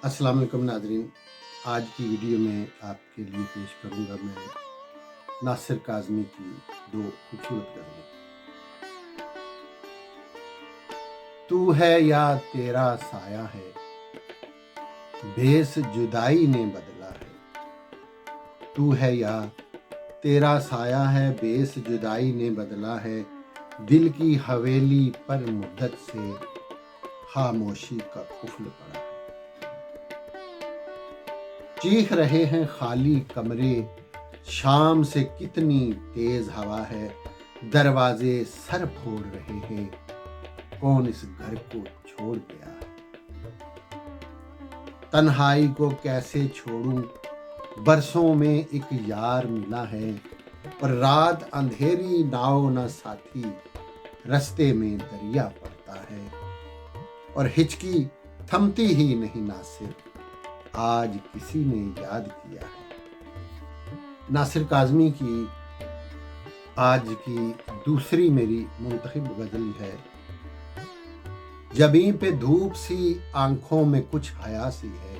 السلام علیکم ناظرین، آج کی ویڈیو میں آپ کے لیے پیش کروں گا میں ناصر کاظمی کی دو خوبصورت غزلیں۔ تو ہے یا تیرا سایہ ہے، بھیس جدائی نے بدلا ہے۔ تو ہے یا تیرا سایہ ہے، بھیس جدائی نے بدلا ہے۔ دل کی حویلی پر مدت سے خاموشی کا قفل پڑا ہے۔ چیخ رہے ہیں خالی کمرے، شام سے کتنی تیز ہوا ہے۔ دروازے سر پھوڑ رہے ہیں، کون اس گھر کو چھوڑ گیا ہے۔ تنہائی کو کیسے چھوڑوں، برسوں میں ایک یار ملا ہے۔ پر رات اندھیری، ناؤ نہ ساتھی، رستے میں دریا پڑتا ہے۔ اور ہچکی تھمتی ہی نہیں ناصر، آج کسی نے یاد کیا ہے۔ ناصر کاظمی کی آج کی دوسری میری منتخب غزل ہے۔ جبیں پہ دھوپ سی، آنکھوں میں کچھ حیا سی ہے۔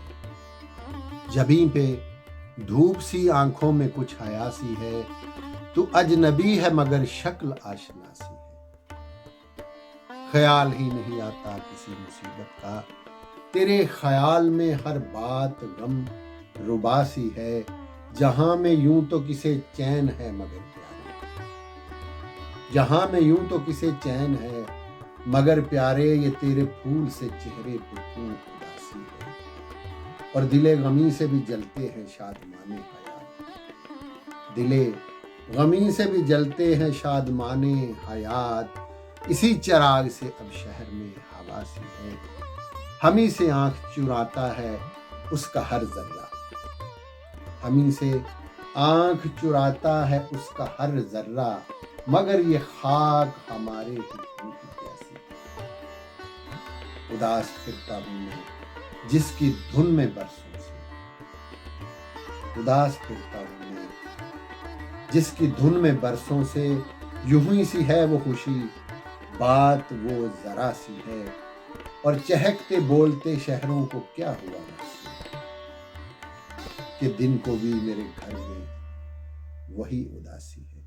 جبیں پہ دھوپ سی، آنکھوں میں کچھ حیا سی ہے۔ تو اجنبی ہے مگر شکل آشنا سی ہے۔ خیال ہی نہیں آتا کسی مصیبت کا، تیرے خیال میں ہر بات غم ربا سی ہے۔ جہاں میں یوں تو کسے چین ہے مگر پیارے، جہاں میں یوں تو کسے چین ہے مگر پیارے۔ یہ تیرے پھول سے چہرے پہ کیوں اداسی ہے۔ اور دلے غمی سے بھی جلتے ہیں شادمانے حیات، دلے غمی سے بھی جلتے ہیں شادمانے حیات۔ اسی چراغ سے اب شہر میں ہوا سی ہے، ہمیں سے آنکھ چراتا ہے اس کا ہر ذرہ، ہمیں سے آنکھ چراتا ہے اس کا ہر ذرہ۔ مگر یہ خاک ہمارے ہی خون کی پیاسی ہے۔ اداس پھرتا ہوں میں جس کی دھن میں برسوں سے، اداس پھرتا ہوں میں جس کی دھن میں برسوں سے۔ یوں ہی سی ہے وہ خوشی، بات وہ ذرا سی ہے۔ اور چہکتے بولتے شہروں کو کیا ہوا محسوس، کہ دن کو بھی میرے گھر میں وہی اداسی ہے۔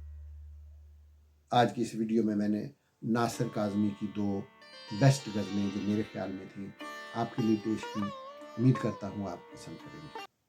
آج کی اس ویڈیو میں نے ناصر کاظمی کی دو بیسٹ غزلیں جو میرے خیال میں تھیں آپ کے لیے پیش کی۔ امید کرتا ہوں آپ پسند کریں گے۔